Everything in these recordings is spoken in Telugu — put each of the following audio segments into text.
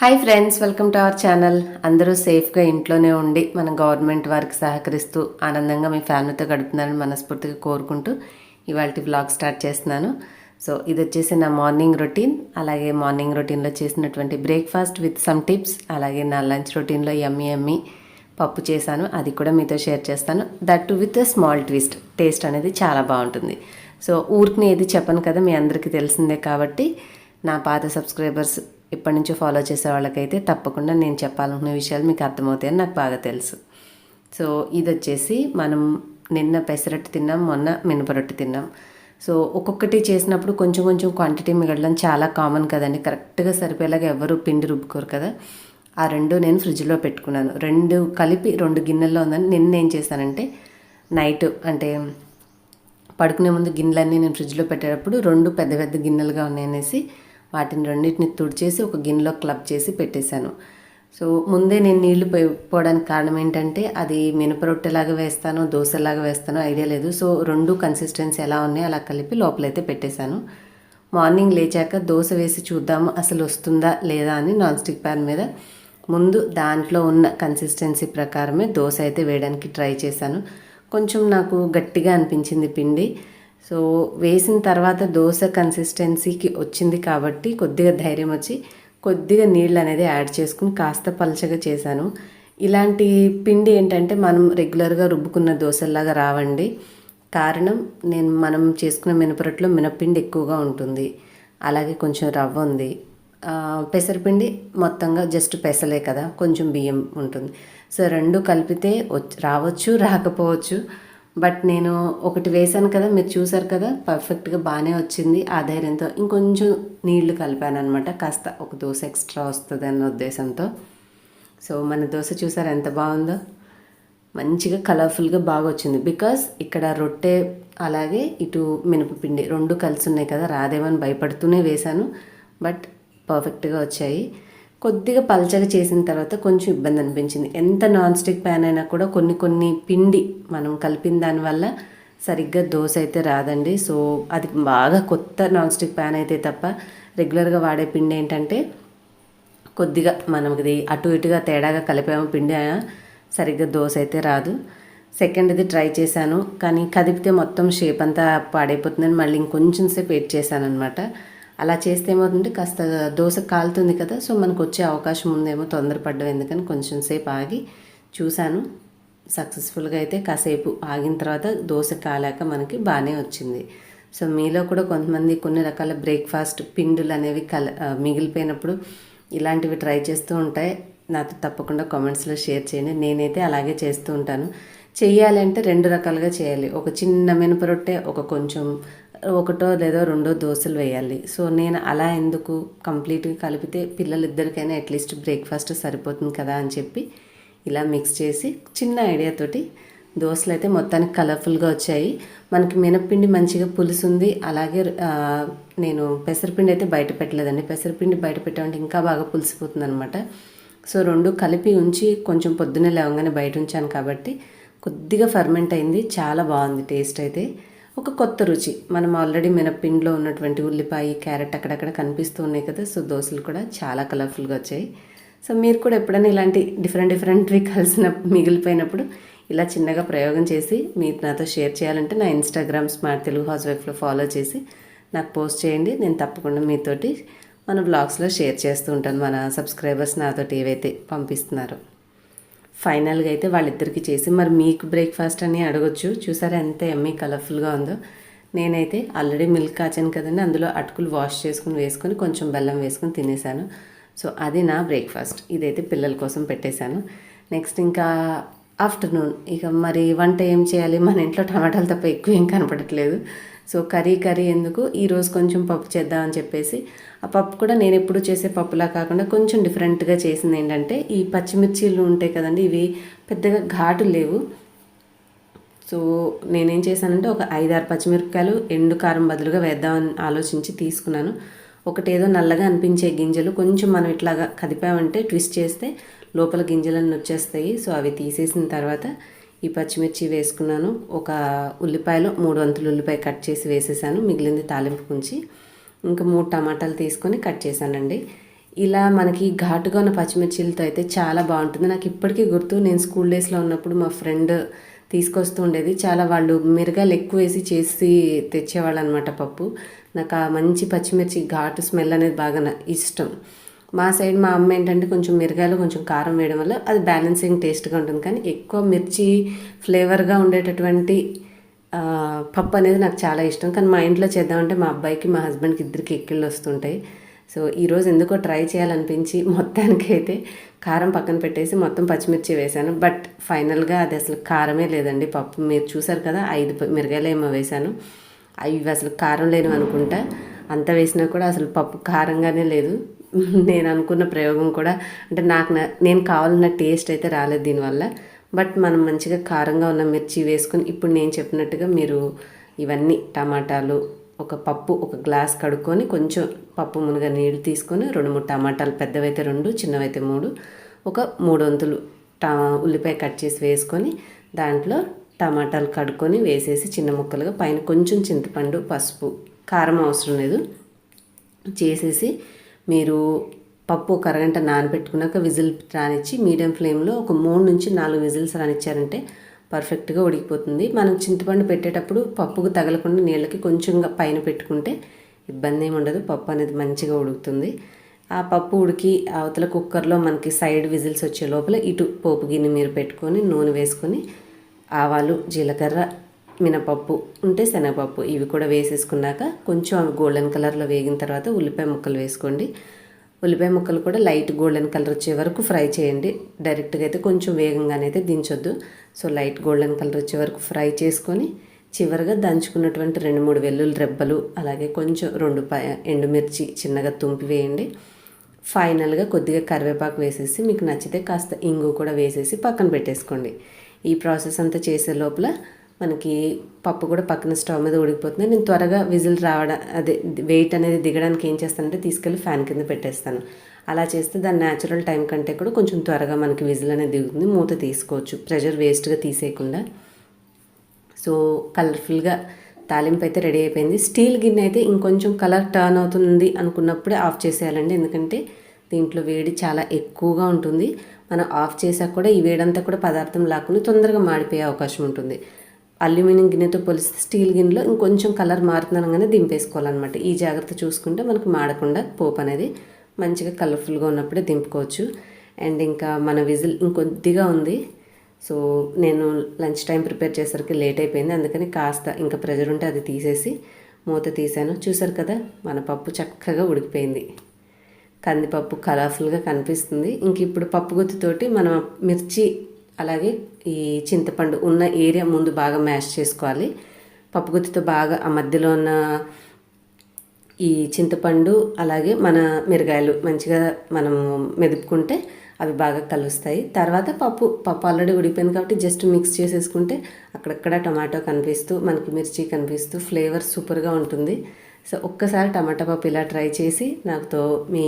Hi friends, welcome to our channel. అందరూ సేఫ్గా ఇంట్లోనే ఉండి మన గవర్నమెంట్ వారికి సహకరిస్తూ ఆనందంగా మీ ఫ్యామిలీతో గడుపుతున్నారని మనస్ఫూర్తిగా కోరుకుంటూ ఇవాళ వ్లాగ్ స్టార్ట్ చేస్తున్నాను. సో ఇది వచ్చేసి నా మార్నింగ్ రొటీన్. అలాగే మార్నింగ్ రొటీన్లో చేసినటువంటి బ్రేక్ఫాస్ట్ విత్ సమ్ టిప్స్. అలాగే నా లంచ్ రొటీన్లో యమ్మీ పప్పు చేశాను, అది కూడా మీతో షేర్ చేస్తాను. That to with a small twist. Taste అనేది చాలా బాగుంటుంది. సో ఊరికి ఏది చెప్పను కదా, మీ అందరికీ తెలిసిందే. కాబట్టి నా పాత సబ్స్క్రైబర్స్ ఇప్పటి నుంచో ఫాలో చేసే వాళ్ళకైతే తప్పకుండా నేను చెప్పాలనుకునే విషయాలు మీకు అర్థమవుతాయని నాకు బాగా తెలుసు. సో ఇది వచ్చేసి మనం నిన్న పెసరట్టు తిన్నాం, మొన్న మినపరొట్టు తిన్నాం. సో ఒక్కొక్కటి చేసినప్పుడు కొంచెం కొంచెం క్వాంటిటీ మిగలడం చాలా కామన్ కదండి. కరెక్ట్గా సరిపోయేలాగా ఎవరు పిండి రుబ్బుకోరు కదా. ఆ రెండు నేను ఫ్రిడ్జ్లో పెట్టుకున్నాను. రెండు కలిపి 2 గిన్నెల్లో ఉందని నిన్న ఏం చేశానంటే నైట్ అంటే పడుకునే ముందు గిన్నెలన్నీ నేను ఫ్రిడ్జ్లో పెట్టేటప్పుడు 2 పెద్ద పెద్ద గిన్నెలుగా ఉన్నాయనేసి వాటిని రెండింటిని తుడిచేసి ఒక గిన్నెలో క్లబ్ చేసి పెట్టేశాను. సో ముందే నేను నీళ్లు పోయడానికి కారణం ఏంటంటే అది మినపరొట్టెలాగా వేస్తానో దోశలాగా వేస్తానో ఐడియా లేదు. సో 2 కన్సిస్టెన్సీ ఎలా ఉన్నాయో అలా కలిపి లోపలైతే పెట్టేశాను. మార్నింగ్ లేచాక దోశ వేసి చూద్దాము అసలు వస్తుందా లేదా అని నాన్ స్టిక్ ప్యాన్ మీద ముందు దాంట్లో ఉన్న కన్సిస్టెన్సీ ప్రకారమే దోశ అయితే వేయడానికి ట్రై చేశాను. కొంచెం నాకు గట్టిగా అనిపించింది పిండి. సో వేసిన తర్వాత దోశ కన్సిస్టెన్సీకి వచ్చింది కాబట్టి కొద్దిగా ధైర్యం వచ్చి కొద్దిగా నీళ్ళు అనేది యాడ్ చేసుకుని కాస్త పలచగా చేశాను. ఇలాంటి పిండి ఏంటంటే మనం రెగ్యులర్గా రుబ్బుకున్న దోశలాగా రావండి. కారణం మనం చేసుకున్న మినపరొట్టులో మినప్పిండి ఎక్కువగా ఉంటుంది, అలాగే కొంచెం రవ్వ ఉంది. పెసరపిండి మొత్తంగా జస్ట్ పెసలే కదా, కొంచెం బియ్యం ఉంటుంది. సో 2 కలిపితే రావచ్చు రాకపోవచ్చు. బట్ నేను ఒకటి వేశాను కదా, మీరు చూసారు కదా, పర్ఫెక్ట్గా బాగానే వచ్చింది. ఆ ధైర్యంతో ఇంకొంచెం నీళ్లు కలిపాను అనమాట, కాస్త ఒక దోశ ఎక్స్ట్రా వస్తుంది అన్న ఉద్దేశంతో. సో మన దోశ చూసారు ఎంత బాగుందో, మంచిగా కలర్ఫుల్గా బాగా వచ్చింది. బికాస్ ఇక్కడ రొట్టె అలాగే ఇటు మినపపిండి 2 కలిసి ఉన్నాయి కదా, రాదేమని భయపడుతూనే వేశాను. బట్ పర్ఫెక్ట్గా వచ్చాయి. కొద్దిగా పల్చగా చేసిన తర్వాత కొంచెం ఇబ్బంది అనిపించింది. ఎంత నాన్ స్టిక్ ప్యాన్ అయినా కూడా కొన్ని పిండి మనం కలిపిన దానివల్ల సరిగ్గా దోశ అయితే రాదండి. సో అది బాగా కొత్త నాన్ స్టిక్ ప్యాన్ అయితే తప్ప రెగ్యులర్గా వాడే పిండి ఏంటంటే కొద్దిగా మనకి అటు ఇటుగా తేడాగా కలిపాము పిండి, సరిగ్గా దోశ అయితే రాదు. సెకండ్ది ట్రై చేశాను, కానీ కదిపితే మొత్తం షేప్ అంతా పాడైపోతుందని మళ్ళీ ఇంకొంచెం సేపు వెయిట్ చేశాను అనమాట. అలా చేస్తే ఏమవుతుంటే కాస్త దోశ కాలుతుంది కదా, సో మనకు వచ్చే అవకాశం ఉందేమో తొందరపడ్డం ఎందుకని కొంచెం సేపు ఆగి చూశాను. సక్సెస్ఫుల్గా అయితే కాసేపు ఆగిన తర్వాత దోశ కాలాక మనకి బాగానే వచ్చింది. సో మీలో కూడా కొంతమంది కొన్ని రకాల బ్రేక్ఫాస్ట్ పిండులు అనేవి మిగిలిపోయినప్పుడు ఇలాంటివి ట్రై చేస్తూ ఉంటాయి. నాతో తప్పకుండా కామెంట్స్లో షేర్ చేయండి. నేనైతే అలాగే చేస్తూ ఉంటాను. చేయాలంటే 2 రకాలుగా చేయాలి. ఒక చిన్న మినపరొట్టె, ఒకటో లేదో 2 దోశలు వేయాలి. సో నేను అలా ఎందుకు, కంప్లీట్గా కలిపితే పిల్లలిద్దరికైనా అట్లీస్ట్ బ్రేక్ఫాస్ట్ సరిపోతుంది కదా అని చెప్పి ఇలా మిక్స్ చేసి చిన్న ఐడియాతోటి దోశలు అయితే మొత్తానికి కలర్ఫుల్గా వచ్చాయి. మనకి మినప్పిండి మంచిగా పులుసుంది. అలాగే నేను పెసరపిండి అయితే బయట పెట్టలేదండి. పెసరపిండి బయట పెట్టామంటే ఇంకా బాగా పులిసిపోతుంది అనమాట. సో 2 కలిపి ఉంచి కొంచెం పొద్దున్నే లేవగానే బయట ఉంచాను కాబట్టి కొద్దిగా ఫర్మెంట్ అయింది. చాలా బాగుంది టేస్ట్ అయితే. ఒక కొత్త రుచి. మనం ఆల్రెడీ మినప్పిండిలో ఉన్నటువంటి ఉల్లిపాయ, క్యారెట్ అక్కడక్కడ కనిపిస్తూ ఉన్నాయి కదా. సో దోశలు కూడా చాలా కలర్ఫుల్గా వచ్చాయి. సో మీరు కూడా ఎప్పుడైనా ఇలాంటి డిఫరెంట్వి మిగిలిపోయినప్పుడు ఇలా చిన్నగా ప్రయోగం చేసి మీరు నాతో షేర్ చేయాలంటే నా ఇన్స్టాగ్రామ్ స్మార్ట్ తెలుగు హౌస్ వైఫ్లో ఫాలో చేసి నాకు పోస్ట్ చేయండి. నేను తప్పకుండా మీతోటి మన బ్లాగ్స్లో షేర్ చేస్తూ ఉంటాను. మన సబ్స్క్రైబర్స్ నాతోటి ఏవైతే పంపిస్తున్నారో. ఫైనల్గా అయితే వాళ్ళిద్దరికి చేసి మరి మీకు బ్రేక్ఫాస్ట్ అని అడగొచ్చు. చూసారా ఎంత యమ్మీ కలర్ఫుల్గా ఉందో. నేనైతే ఆల్రెడీ మిల్క్ కాచాను కదండి, అందులో అటుకులు వాష్ వేసుకొని కొంచెం బెల్లం వేసుకొని తినేసాను. సో అది నా బ్రేక్ఫాస్ట్. ఇదైతే పిల్లల కోసం పెట్టేశాను. నెక్స్ట్ ఇంకా ఆఫ్టర్నూన్ ఇక మరి వంట ఏం చేయాలి, మన ఇంట్లో టమాటాలు తప్ప ఎక్కువ ఏం కనపడట్లేదు. సో కర్రీ ఎందుకు, ఈరోజు కొంచెం పప్పు చేద్దామని చెప్పేసి ఆ పప్పు కూడా నేను ఎప్పుడు చేసే పప్పులా కాకుండా కొంచెం డిఫరెంట్గా చేసింది ఏంటంటే ఈ పచ్చిమిర్చీలు ఉంటాయి కదండి, ఇవి పెద్దగా ఘాటు లేవు. సో నేనేం చేశానంటే ఒక 5-6 పచ్చిమిరపకాయలు ఎండు కారం బదులుగా వేద్దామని ఆలోచించి తీసుకున్నాను. ఒకటేదో నల్లగా అనిపించే గింజలు కొంచెం మనం ఇట్లాగా కదిపామంటే ట్విస్ట్ చేస్తే లోపల గింజలన్నీ వచ్చేస్తాయి. సో అవి తీసేసిన తర్వాత ఈ పచ్చిమిర్చి వేసుకున్నాను. ఒక ఉల్లిపాయలో 3 వంతులు ఉల్లిపాయ కట్ చేసి వేసేసాను. మిగిలింది తాలింపు ఉంచి ఇంకా 3 టమాటాలు తీసుకొని కట్ చేశానండి. ఇలా మనకి ఘాటుగా ఉన్న పచ్చిమిర్చిలతో అయితే చాలా బాగుంటుంది. నాకు ఇప్పటికీ గుర్తు, నేను స్కూల్ డేస్లో ఉన్నప్పుడు మా ఫ్రెండ్ తీసుకొస్తూ ఉండేది. చాలా వాళ్ళు మిరగాయలు ఎక్కువ వేసి చేసి తెచ్చేవాళ్ళు అనమాట పప్పు. నాకు ఆ మంచి పచ్చిమిర్చి ఘాటు స్మెల్ అనేది బాగా ఇష్టం. మా సైడ్ మా అమ్మ ఏంటంటే కొంచెం మిరగాయలు కొంచెం కారం వేయడం వల్ల అది బ్యాలెన్సింగ్ టేస్ట్గా ఉంటుంది. కానీ ఎక్కువ మిర్చి ఫ్లేవర్గా ఉండేటటువంటి పప్పు అనేది నాకు చాలా ఇష్టం. కానీ మా ఇంట్లో చేద్దామంటే మా అబ్బాయికి మా హస్బెండ్కి ఇద్దరికి ఎక్కిళ్ళు వస్తుంటాయి. సో ఈరోజు ఎందుకో ట్రై చేయాలనిపించి మొత్తానికి అయితే కారం పక్కన పెట్టేసి మొత్తం పచ్చిమిర్చి వేశాను. బట్ ఫైనల్గా అది అసలు కారమే లేదండి. పప్పు మీరు చూసారు కదా, 5 మిరగాయలు ఏమో వేశాను. అవి అసలు కారం లేను అనుకుంటా. అంత వేసినా కూడా అసలు పప్పు కారంగానే లేదు. నేను అనుకున్న ప్రయోగం కూడా అంటే నేను కావాలన్న టేస్ట్ అయితే రాలేదు దీనివల్ల. బట్ మనం మంచిగా కారంగా ఉన్న మిర్చి వేసుకొని ఇప్పుడు నేను చెప్పినట్టుగా మీరు ఇవన్నీ టమాటాలు, ఒక గ్లాస్ కడుక్కొని కొంచెం పప్పు మునగ నీళ్ళు తీసుకొని 2-3 టమాటాలు, పెద్దవైతే 2, చిన్నవైతే 3, ఒక 3 వంతులు ఉల్లిపాయ కట్ చేసి వేసుకొని దాంట్లో టమాటాలు కడుక్కొని వేసేసి చిన్న ముక్కలుగా పైన కొంచెం చింతపండు, పసుపు, కారం అవసరం లేదు చేసేసి మీరు పప్పు ఒక అరగంట నానబెట్టుకున్నాక విజిల్ రానిచ్చి మీడియం ఫ్లేమ్లో ఒక 3-4 విజిల్స్ రానిచ్చారంటే పర్ఫెక్ట్గా ఉడికిపోతుంది. మనం చింతపండు పెట్టేటప్పుడు పప్పుకు తగలకుండా నీళ్ళకి కొంచెంగా పైన పెట్టుకుంటే ఇబ్బంది ఏమి ఉండదు. పప్పు అనేది మంచిగా ఉడుకుతుంది. ఆ పప్పు ఉడికి అవతల కుక్కర్లో మనకి సైడ్ విజిల్స్ వచ్చే లోపల ఇటు పోపు గిన్నె మీరు పెట్టుకొని నూనె వేసుకొని ఆవాలు, జీలకర్ర, మినపప్పు ఉంటే శనగపప్పు ఇవి కూడా వేసేసుకున్నాక కొంచెం అవి గోల్డెన్ కలర్లో వేగిన తర్వాత ఉల్లిపాయ ముక్కలు వేసుకోండి. ఉల్లిపాయ ముక్కలు కూడా లైట్ గోల్డెన్ కలర్ వచ్చే వరకు ఫ్రై చేయండి. డైరెక్ట్గా అయితే కొంచెం వేగంగానే అయితే దించొద్దు. సో లైట్ గోల్డెన్ కలర్ వచ్చే వరకు ఫ్రై చేసుకొని చివరిగా దంచుకున్నటువంటి 2-3 వెల్లుల్లి రెబ్బలు, అలాగే కొంచెం 2 ఎండుమిర్చి చిన్నగా తుంపి వేయండి. ఫైనల్గా కొద్దిగా కరివేపాకు వేసేసి మీకు నచ్చితే కాస్త ఇంగు కూడా వేసేసి పక్కన పెట్టేసుకోండి. ఈ ప్రాసెస్ అంతా చేసే లోపల మనకి పప్పు కూడా పక్కన స్టవ్ మీద ఉడికిపోతుంది. నేను త్వరగా విజిల్ వెయిట్ అనేది దిగడానికి ఏం చేస్తానంటే తీసుకెళ్ళి ఫ్యాన్ కింద పెట్టేస్తాను. అలా చేస్తే దాని న్యాచురల్ టైం కంటే కూడా కొంచెం త్వరగా మనకి విజిల్ అనేది దిగుతుంది. మూత తీసుకోవచ్చు ప్రెషర్ వేస్ట్గా తీసేయకుండా. సో కలర్ఫుల్గా తాలింపు అయితే రెడీ అయిపోయింది. స్టీల్ గిన్నె అయితే ఇంకొంచెం కలర్ టర్న్ అవుతుంది అనుకున్నప్పుడే ఆఫ్ చేసేయాలండి. ఎందుకంటే దీంట్లో వేడి చాలా ఎక్కువగా ఉంటుంది. మనం ఆఫ్ చేసాక కూడా ఈ వేడంతా కూడా పదార్థం లాక్కుని తొందరగా మాడిపోయే అవకాశం ఉంటుంది. అల్యూమినియం గిన్నెతో పోలిస్తే స్టీల్ గిన్నెలో ఇంకొంచెం కలర్ మారుతుందనగానే దింపేసుకోవాలన్నమాట. ఈ జాగ్రత్త చూసుకుంటే మనకు మాడకుండా పోపు అనేది మంచిగా కలర్ఫుల్గా ఉన్నప్పుడే దింపుకోవచ్చు. అండ్ ఇంకా మన విజిల్ ఇంకొద్దిగా ఉంది. సో నేను లంచ్ టైం ప్రిపేర్ చేసరికి లేట్ అయిపోయింది. అందుకని కాస్త ఇంకా ప్రెజర్ ఉంటే అది తీసేసి మూత తీసాను. చూసారు కదా, మన పప్పు చక్కగా ఉడికిపోయింది. కందిపప్పు కలర్ఫుల్గా కనిపిస్తుంది. ఇంక ఇప్పుడు పప్పు గుత్తితోటి మనం మిర్చి అలాగే ఈ చింతపండు ఉన్న ఏరియా ముందు బాగా మ్యాష్ చేసుకోవాలి. పప్పు గుత్తితో బాగా ఆ మధ్యలో ఉన్న ఈ చింతపండు అలాగే మన మిరగాయలు మంచిగా మనము మెదుపుకుంటే అవి బాగా కలుస్తాయి. తర్వాత పప్పు ఆల్రెడీ ఉడిపోయింది కాబట్టి జస్ట్ మిక్స్ చేసేసుకుంటే అక్కడక్కడ టమాటో కనిపిస్తూ మనకి మిర్చి కనిపిస్తూ ఫ్లేవర్ సూపర్గా ఉంటుంది. సో ఒక్కసారి టమాటా పప్పు ఇలా ట్రై చేసి నాతో మీ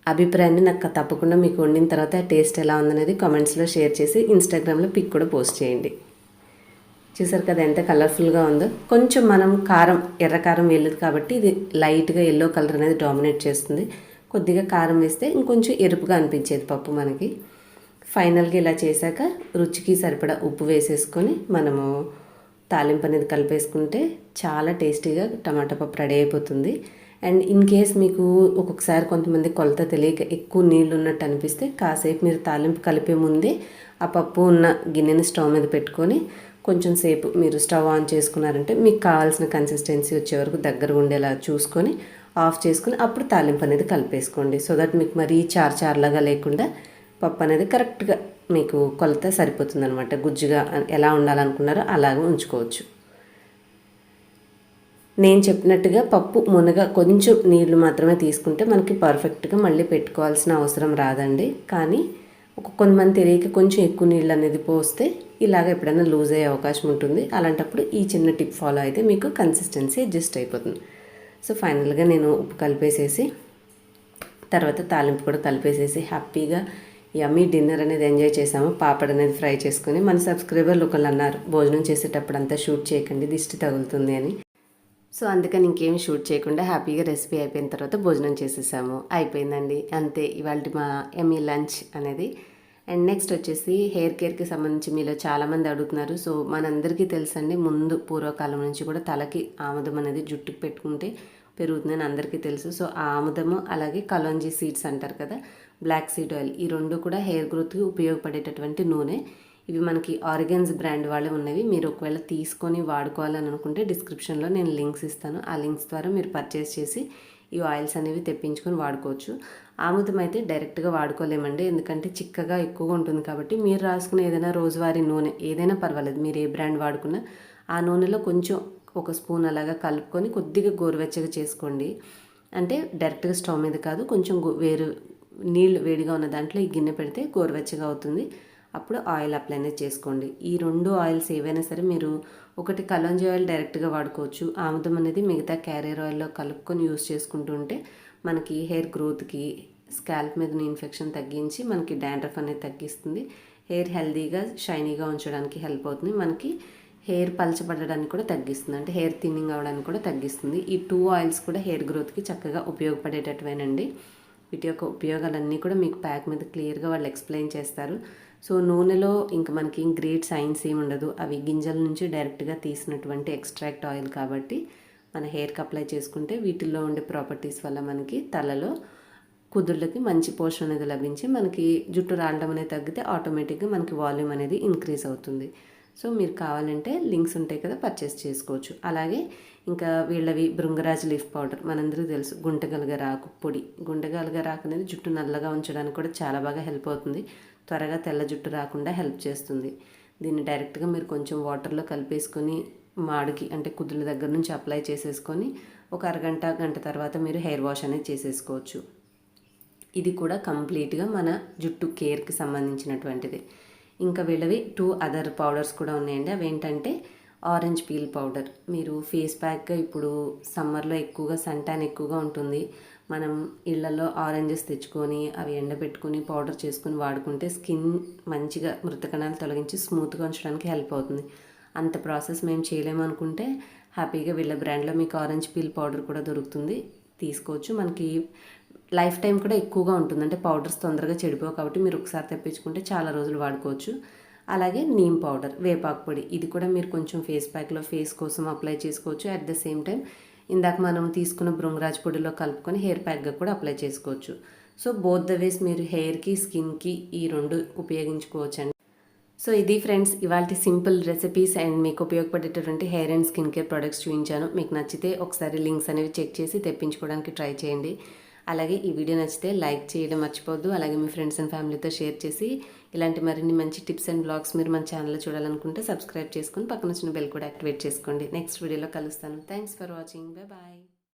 అభిప్రాయాన్ని నాకు తప్పకుండా మీకు వండిన తర్వాత టేస్ట్ ఎలా ఉందనేది కామెంట్స్లో షేర్ చేసి ఇన్స్టాగ్రామ్లో పిక్ కూడా పోస్ట్ చేయండి. చూసారు కదా ఎంత కలర్ఫుల్గా ఉందో. కొంచెం మనం ఎర్ర కారం వేయలేదు కాబట్టి ఇది లైట్గా ఎల్లో కలర్ అనేది డామినేట్ చేస్తుంది. కొద్దిగా కారం వేస్తే ఇంకొంచెం ఎరుపుగా అనిపించేది పప్పు మనకి. ఫైనల్గా ఇలా చేశాక రుచికి సరిపడా ఉప్పు వేసేసుకొని మనము తాలింపు అనేది కలిపేసుకుంటే చాలా టేస్టీగా టమాటా పప్పు రెడీ అయిపోతుంది. అండ్ ఇన్ కేస్ మీకు ఒక్కొక్కసారి కొంతమంది కొలత తెలియక ఎక్కువ నీళ్ళు ఉన్నట్టు అనిపిస్తే కాసేపు మీరు తాలింపు కలిపే ముందే ఆ పప్పు ఉన్న గిన్నెని స్టవ్ మీద పెట్టుకొని కొంచెం సేపు మీరు స్టవ్ ఆన్ చేసుకున్నారంటే మీకు కావాల్సిన కన్సిస్టెన్సీ వచ్చే వరకు దగ్గర ఉండేలా చూసుకొని ఆఫ్ చేసుకుని అప్పుడు తాలింపు అనేది కలిపేసుకోండి. సో దట్ మీకు మరీ చార్లాగా లేకుండా పప్పు అనేది కరెక్ట్గా మీకు కొలత సరిపోతుంది అనమాట. గుజ్జుగా ఎలా ఉండాలనుకున్నారో అలాగే ఉంచుకోవచ్చు. నేను చెప్పినట్టుగా పప్పు మునగ కొంచెం నీళ్లు మాత్రమే తీసుకుంటే మనకి పర్ఫెక్ట్గా మళ్ళీ పెట్టుకోవాల్సిన అవసరం రాదండి. కానీ కొంతమంది తెలియక కొంచెం ఎక్కువ నీళ్ళు అనేది పోస్తే ఇలాగ ఎప్పుడైనా లూజ్ అయ్యే అవకాశం ఉంటుంది. అలాంటప్పుడు ఈ చిన్న టిప్ ఫాలో అయితే మీకు కన్సిస్టెన్సీ అడ్జస్ట్ అయిపోతుంది. సో ఫైనల్గా నేను ఉప్పు కలిపేసేసి తర్వాత తాలింపు కూడా కలిపేసేసి హ్యాపీగా యమ్మీ డిన్నర్ అనేది ఎంజాయ్ చేసాము. పాపడ్ అనేది ఫ్రై చేసుకొని మన సబ్స్క్రైబర్లు ఒకళ్ళు అన్నారు భోజనం చేసేటప్పుడు అంతా షూట్ చేయకండి దిష్టి తగులుతుంది అని. సో అందుకని ఇంకేమి షూట్ చేయకుండా హ్యాపీగా రెసిపీ అయిపోయిన తర్వాత భోజనం చేసేసాము. అయిపోయిందండి, అంతే ఇవాళ మా ఎమ్మీ లంచ్ అనేది. అండ్ నెక్స్ట్ వచ్చేసి హెయిర్ కేర్కి సంబంధించి మీలో చాలామంది అడుగుతున్నారు. సో మనందరికీ తెలుసండి, ముందు పూర్వకాలం నుంచి కూడా తలకి ఆముదం అనేది జుట్టుకు పెట్టుకుంటే పెరుగుతుందని అందరికీ తెలుసు. సో ఆ ఆముదము అలాగే కలోంజీ సీడ్స్ అంటారు కదా, బ్లాక్ సీడ్ ఆయిల్, ఈ రెండు కూడా హెయిర్ గ్రోత్కి ఉపయోగపడేటటువంటి నూనె. ఇవి మనకి ఆరిగెన్స్ బ్రాండ్ వాళ్ళే ఉన్నవి. మీరు ఒకవేళ తీసుకొని వాడుకోవాలని అనుకుంటే డిస్క్రిప్షన్లో నేను లింక్స్ ఇస్తాను. ఆ లింక్స్ ద్వారా మీరు పర్చేస్ చేసి ఈ ఆయిల్స్ అనేవి తెప్పించుకొని వాడుకోవచ్చు. ఆముదం అయితే డైరెక్ట్గా వాడుకోలేమండి, ఎందుకంటే చిక్కగా ఎక్కువగా ఉంటుంది. కాబట్టి మీరు రాసుకునే ఏదైనా రోజువారీ నూనె ఏదైనా పర్వాలేదు, మీరు ఏ బ్రాండ్ వాడుకున్నా ఆ నూనెలో కొంచెం ఒక స్పూన్ అలాగా కలుపుకొని కొద్దిగా గోరువెచ్చగా చేసుకోండి. అంటే డైరెక్ట్గా స్టవ్ మీద కాదు, కొంచెం నీళ్ళు వేడిగా ఉన్న దాంట్లో ఈ గిన్నె పెడితే గోరువెచ్చగా అవుతుంది. అప్పుడు ఆయిల్ అప్లై అనేది చేసుకోండి. ఈ రెండు ఆయిల్స్ ఏవైనా సరే మీరు ఒకటి కలోంజీ ఆయిల్ డైరెక్ట్గా వాడుకోవచ్చు. ఆముదం అనేది మిగతా క్యారియర్ ఆయిల్లో కలుపుకొని యూస్ చేసుకుంటూ ఉంటే మనకి హెయిర్ గ్రోత్కి, స్కాల్ప్ మీద ఇన్ఫెక్షన్ తగ్గించి మనకి డాండ్రఫ్ అనేది తగ్గిస్తుంది. హెయిర్ హెల్దీగా షైనీగా ఉంచడానికి హెల్ప్ అవుతుంది. మనకి హెయిర్ పలచబడడానికి కూడా తగ్గిస్తుంది, అంటే హెయిర్ థిన్నింగ్ అవ్వడానికి కూడా తగ్గిస్తుంది. ఈ 2 ఆయిల్స్ కూడా హెయిర్ గ్రోత్కి చక్కగా ఉపయోగపడేటట్టువేనండి. వీటి యొక్క ఉపయోగాలన్నీ కూడా మీకు ప్యాక్ మీద క్లియర్గా వాళ్ళు ఎక్స్ప్లెయిన్ చేస్తారు. సో నూనెలో ఇంకా మనకి గ్రేట్ సైన్స్ ఏమి ఉండదు, అవి గింజల నుంచి డైరెక్ట్గా తీసినటువంటి ఎక్స్ట్రాక్ట్ ఆయిల్ కాబట్టి మన హెయిర్కి అప్లై చేసుకుంటే వీటిల్లో ఉండే ప్రాపర్టీస్ వల్ల మనకి తలలో కుదుళ్ళకి మంచి పోషణ అనేది లభించి మనకి జుట్టు రాలడం అనేది తగ్గితే ఆటోమేటిక్గా మనకి వాల్యూమ్ అనేది ఇంక్రీజ్ అవుతుంది. సో మీరు కావాలంటే లింక్స్ ఉంటాయి కదా, పర్చేస్ చేసుకోవచ్చు. అలాగే ఇంకా వీళ్ళవి భృంగరాజ్ లీఫ్ పౌడర్ మనందరికీ తెలుసు. గుంటగలగరాకు పొడి, గుంటగలగరాకు అనేది జుట్టు నల్లగా ఉంచడానికి కూడా చాలా బాగా హెల్ప్ అవుతుంది. త్వరగా తెల్ల జుట్టు రాకుండా హెల్ప్ చేస్తుంది. దీన్ని డైరెక్ట్గా మీరు కొంచెం వాటర్లో కలిపేసుకొని మాడికి అంటే కుదుల దగ్గర నుంచి అప్లై చేసేసుకొని ఒక అరగంట గంట తర్వాత మీరు హెయిర్ వాష్ అనేది చేసేసుకోవచ్చు. ఇది కూడా కంప్లీట్గా మన జుట్టు కేర్కి సంబంధించినటువంటిది. ఇంకా వీళ్ళవి 2 అదర్ పౌడర్స్ కూడా ఉన్నాయండి. అవి ఏంటంటే ఆరెంజ్ పీల్ పౌడర్. మీరు ఫేస్ ప్యాక్గా ఇప్పుడు సమ్మర్లో ఎక్కువగా సన్ ట్యాన్ ఎక్కువగా ఉంటుంది. మనం ఇళ్లలో ఆరెంజెస్ తెచ్చుకొని అవి ఎండబెట్టుకొని పౌడర్ చేసుకొని వాడుకుంటే స్కిన్ మంచిగా మృతకణాలు తొలగించి స్మూత్గా ఉంచడానికి హెల్ప్ అవుతుంది. అంత ప్రాసెస్ మేము చేయలేము అనుకుంటే హ్యాపీగా వీళ్ళ బ్రాండ్లో మీకు ఆరెంజ్ పీల్ పౌడర్ కూడా దొరుకుతుంది, తీసుకోవచ్చు. మనకి లైఫ్ టైం కూడా ఎక్కువగా ఉంటుంది, అంటే పౌడర్స్ తొందరగా చెడిపోవు కాబట్టి మీరు ఒకసారి తెప్పించుకుంటే చాలా రోజులు వాడుకోవచ్చు. అలాగే నీమ్ పౌడర్, వేపాకు పొడి, ఇది కూడా మీరు కొంచెం ఫేస్ ప్యాక్లో ఫేస్ కోసం అప్లై చేసుకోవచ్చు. అట్ ద సేమ్ టైం ఇందాక మనం తీసుకున్న భృంగరాజ్ పొడిలో కలుపుకొని హెయిర్ ప్యాక్గా కూడా అప్లై చేసుకోవచ్చు. సో బోత్ ద వేస్ మీరు హెయిర్కి, స్కిన్కి ఈ రెండు ఉపయోగించుకోవచ్చండి. సో ఇది ఫ్రెండ్స్ ఇవాళ సింపుల్ రెసిపీస్ అండ్ మీకు ఉపయోగపడేటటువంటి hair and skin care products చూపించాను. మీకు నచ్చితే ఒకసారి లింక్స్ అనేవి చెక్ చేసి తెప్పించుకోవడానికి ట్రై చేయండి. అలాగే ఈ వీడియో నచ్చితే లైక్ చేయడం మర్చిపోవద్దు. అలాగే మీ ఫ్రెండ్స్ అండ్ ఫ్యామిలీతో షేర్ చేసి ఇలాంటి మరిన్ని మంచి టిప్స్ అండ్ బ్లాగ్స్ మీరు మన ఛానల్లో చూడాలనుకుంటే సబ్స్క్రైబ్ చేసుకొని పక్కన వచ్చిన బెల్ కూడా యాక్టివేట్ చేసుకోండి. నెక్స్ట్ వీడియోలో కలుస్తాను. Thanks for watching. బాయ్.